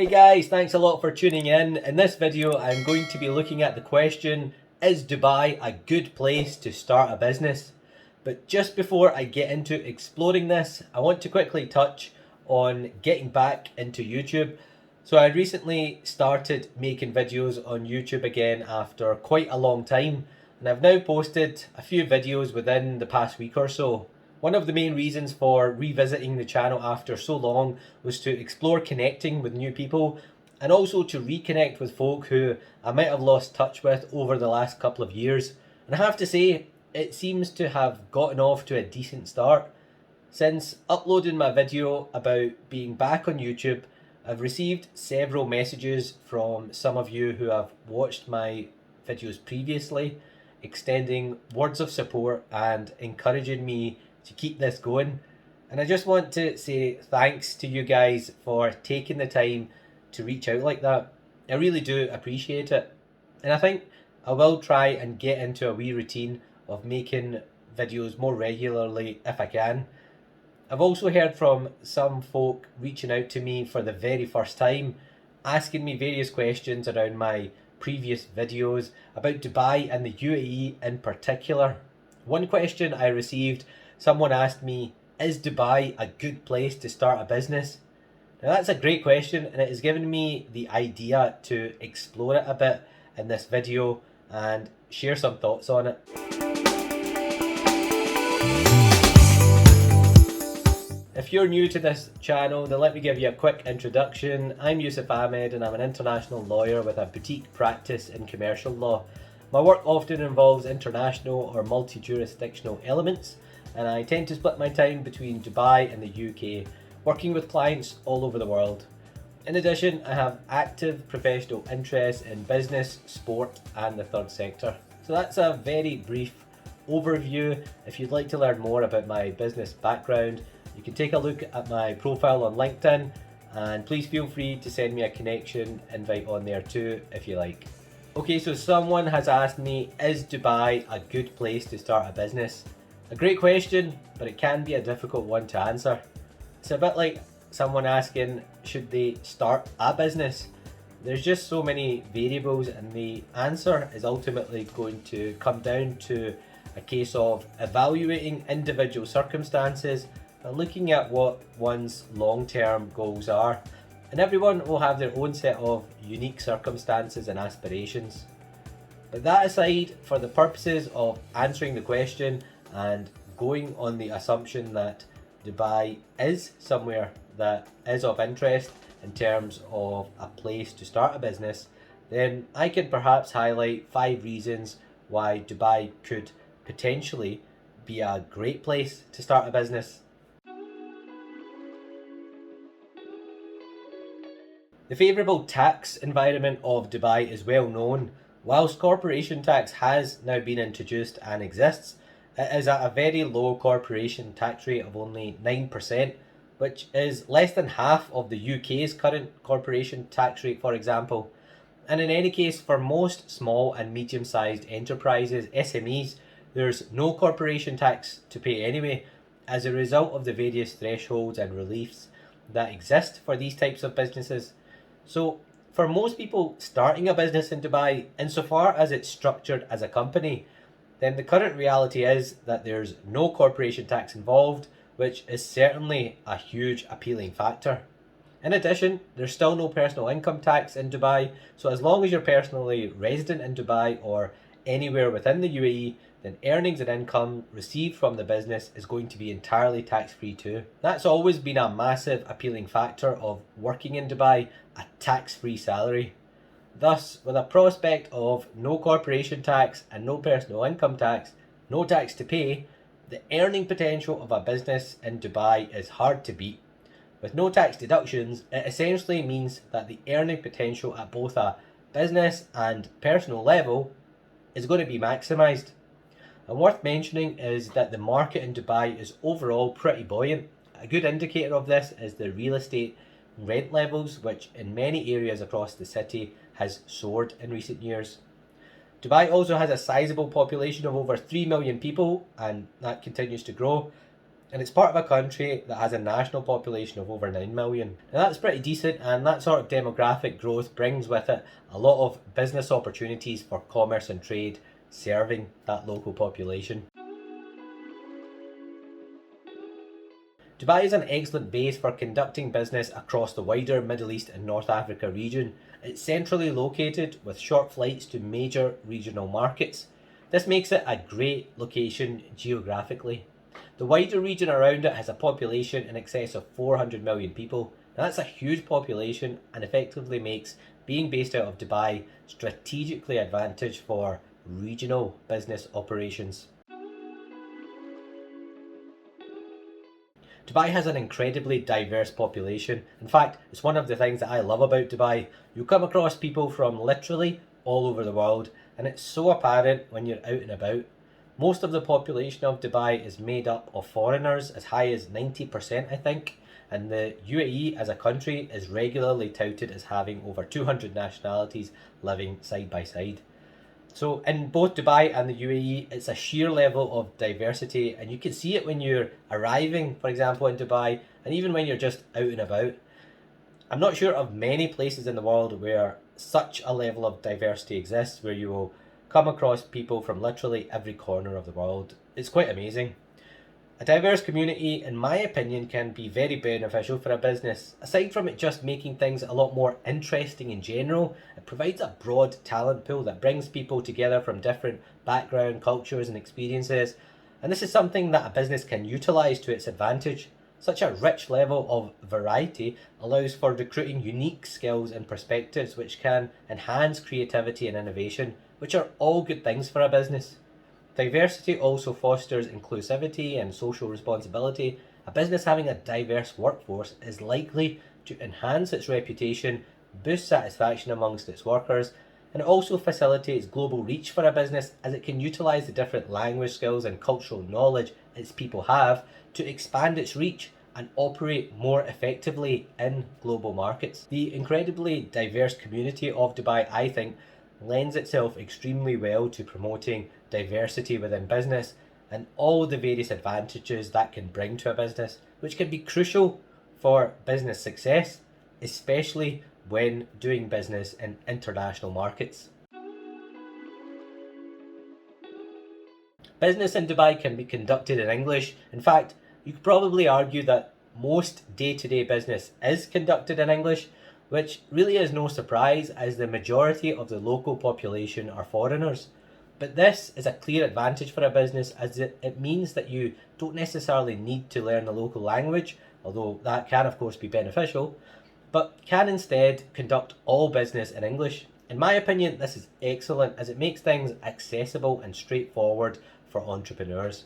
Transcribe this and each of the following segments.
Hey guys, thanks a lot for tuning in. In this video, I'm going to be looking at the question, is Dubai a good place to start a business? But just before I get into exploring this, I want to quickly touch on getting back into YouTube. So I recently started making videos on YouTube again after quite a long time, and I've now posted a few videos within the past week or so. One of the main reasons for revisiting the channel after so long was to explore connecting with new people and also to reconnect with folk who I might have lost touch with over the last couple of years. And I have to say, it seems to have gotten off to a decent start. Since uploading my video about being back on YouTube, I've received several messages from some of you who have watched my videos previously, extending words of support and encouraging me to keep this going. And I just want to say thanks to you guys for taking the time to reach out like that. I really do appreciate it. And I think I will try and get into a wee routine of making videos more regularly if I can. I've also heard from some folk reaching out to me for the very first time, asking me various questions around my previous videos about Dubai and the UAE in particular. One question I received, someone asked me, is Dubai a good place to start a business? Now that's a great question, and it has given me the idea to explore it a bit in this video and share some thoughts on it. If you're new to this channel, then let me give you a quick introduction. I'm Yusuf Ahmed and I'm an international lawyer with a boutique practice in commercial law. My work often involves international or multi-jurisdictional elements, and I tend to split my time between Dubai and the UK, working with clients all over the world. In addition, I have active professional interests in business, sport and the third sector. So that's a very brief overview. If you'd like to learn more about my business background, you can take a look at my profile on LinkedIn, and please feel free to send me a connection invite on there too if you like. Okay, so someone has asked me, is Dubai a good place to start a business? A great question, but it can be a difficult one to answer. It's a bit like someone asking, should they start a business? There's just so many variables, and the answer is ultimately going to come down to a case of evaluating individual circumstances and looking at what one's long-term goals are. And everyone will have their own set of unique circumstances and aspirations. But that aside, for the purposes of answering the question and going on the assumption that Dubai is somewhere that is of interest in terms of a place to start a business, then I can perhaps highlight 5 reasons why Dubai could potentially be a great place to start a business. The favourable tax environment of Dubai is well known. Whilst corporation tax has now been introduced and exists, it is at a very low corporation tax rate of only 9%, which is less than half of the UK's current corporation tax rate, for example. And in any case, for most small and medium-sized enterprises, SMEs, there's no corporation tax to pay anyway, as a result of the various thresholds and reliefs that exist for these types of businesses. So for most people starting a business in Dubai, insofar as it's structured as a company, then the current reality is that there's no corporation tax involved, which is certainly a huge appealing factor. In addition, there's still no personal income tax in Dubai, so as long as you're personally resident in Dubai or anywhere within the UAE, then earnings and income received from the business is going to be entirely tax-free too. That's always been a massive appealing factor of working in Dubai, a tax-free salary. Thus, with a prospect of no corporation tax and no personal income tax, no tax to pay, the earning potential of a business in Dubai is hard to beat. With no tax deductions, it essentially means that the earning potential at both a business and personal level is going to be maximised. And worth mentioning is that the market in Dubai is overall pretty buoyant. A good indicator of this is the real estate rent levels, which in many areas across the city has soared in recent years. Dubai also has a sizable population of over 3 million people, and that continues to grow. And it's part of a country that has a national population of over 9 million. Now that's pretty decent, and that sort of demographic growth brings with it a lot of business opportunities for commerce and trade serving that local population. Dubai is an excellent base for conducting business across the wider Middle East and North Africa region. It's centrally located with short flights to major regional markets. This makes it a great location geographically. The wider region around it has a population in excess of 400 million people. Now that's a huge population and effectively makes being based out of Dubai strategically advantageous for regional business operations. Dubai has an incredibly diverse population. In fact, it's one of the things that I love about Dubai. You come across people from literally all over the world, and it's so apparent when you're out and about. Most of the population of Dubai is made up of foreigners, as high as 90%, I think, and the UAE as a country is regularly touted as having over 200 nationalities living side by side. So in both Dubai and the UAE, it's a sheer level of diversity, and you can see it when you're arriving, for example, in Dubai, and even when you're just out and about. I'm not sure of many places in the world where such a level of diversity exists, where you will come across people from literally every corner of the world. It's quite amazing. A diverse community, in my opinion, can be very beneficial for a business. Aside from it just making things a lot more interesting in general, it provides a broad talent pool that brings people together from different background, cultures and experiences. And this is something that a business can utilise to its advantage. Such a rich level of variety allows for recruiting unique skills and perspectives which can enhance creativity and innovation, which are all good things for a business. Diversity also fosters inclusivity and social responsibility. A business having a diverse workforce is likely to enhance its reputation, boost satisfaction amongst its workers, and it also facilitates global reach for a business as it can utilise the different language skills and cultural knowledge its people have to expand its reach and operate more effectively in global markets. The incredibly diverse community of Dubai, I think, lends itself extremely well to promoting diversity within business and all the various advantages that can bring to a business, which can be crucial for business success, especially when doing business in international markets. Business in Dubai can be conducted in English. In fact, you could probably argue that most day-to-day business is conducted in English, which really is no surprise as the majority of the local population are foreigners. But this is a clear advantage for a business as it means that you don't necessarily need to learn the local language, although that can of course be beneficial, but can instead conduct all business in English. In my opinion, this is excellent as it makes things accessible and straightforward for entrepreneurs.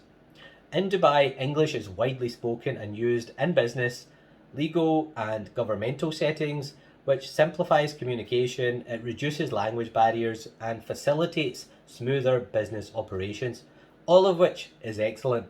In Dubai, English is widely spoken and used in business, legal and governmental settings, which simplifies communication, it reduces language barriers and facilitates smoother business operations, all of which is excellent.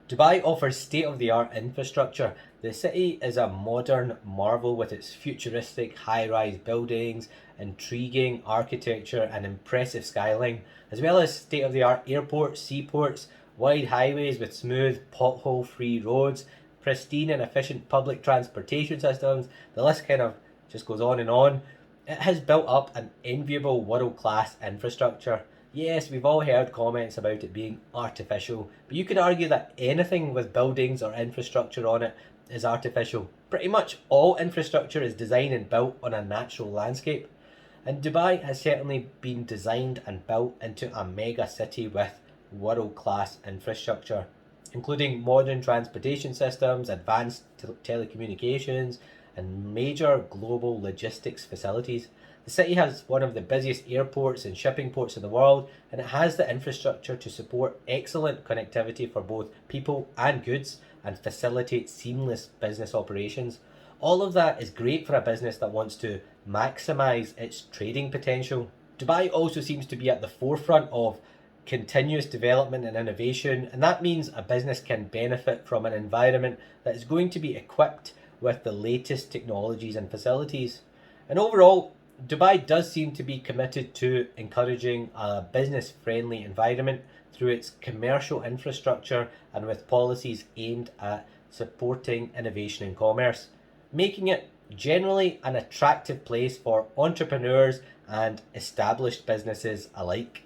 Dubai offers state-of-the-art infrastructure. The city is a modern marvel with its futuristic high-rise buildings, intriguing architecture and impressive skyline, as well as state-of-the-art airports, seaports, wide highways with smooth, pothole-free roads, pristine and efficient public transportation systems. The list kind of just goes on and on. It has built up an enviable world-class infrastructure. Yes, we've all heard comments about it being artificial, but you could argue that anything with buildings or infrastructure on it is artificial. Pretty much all infrastructure is designed and built on a natural landscape. And Dubai has certainly been designed and built into a mega city with world-class infrastructure, including modern transportation systems, advanced telecommunications, and major global logistics facilities. The city has one of the busiest airports and shipping ports in the world, and it has the infrastructure to support excellent connectivity for both people and goods and facilitate seamless business operations. All of that is great for a business that wants to maximise its trading potential. Dubai also seems to be at the forefront of continuous development and innovation, and that means a business can benefit from an environment that is going to be equipped with the latest technologies and facilities. And overall, Dubai does seem to be committed to encouraging a business-friendly environment through its commercial infrastructure and with policies aimed at supporting innovation in commerce, making it generally an attractive place for entrepreneurs and established businesses alike.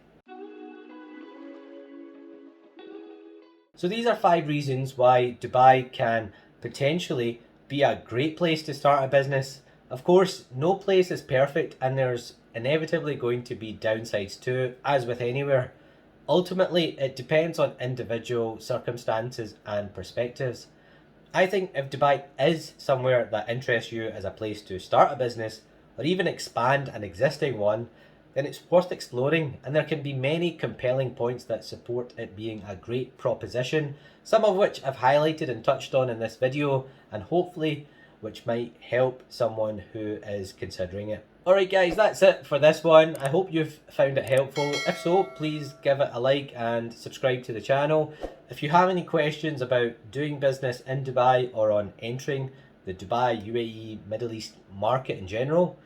So these are 5 reasons why Dubai can potentially be a great place to start a business. Of course, no place is perfect and there's inevitably going to be downsides too, as with anywhere. Ultimately, it depends on individual circumstances and perspectives. I think if Dubai is somewhere that interests you as a place to start a business or even expand an existing one, then it's worth exploring, and there can be many compelling points that support it being a great proposition, some of which I've highlighted and touched on in this video, and hopefully which might help someone who is considering it. Alright guys, that's it for this one. I hope you've found it helpful. If so, please give it a like and subscribe to the channel. If you have any questions about doing business in Dubai or on entering the Dubai, UAE, Middle East market in general,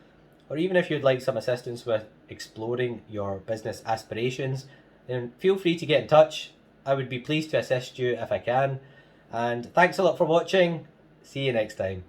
or even if you'd like some assistance with exploring your business aspirations, then feel free to get in touch. I would be pleased to assist you if I can. And thanks a lot for watching. See you next time.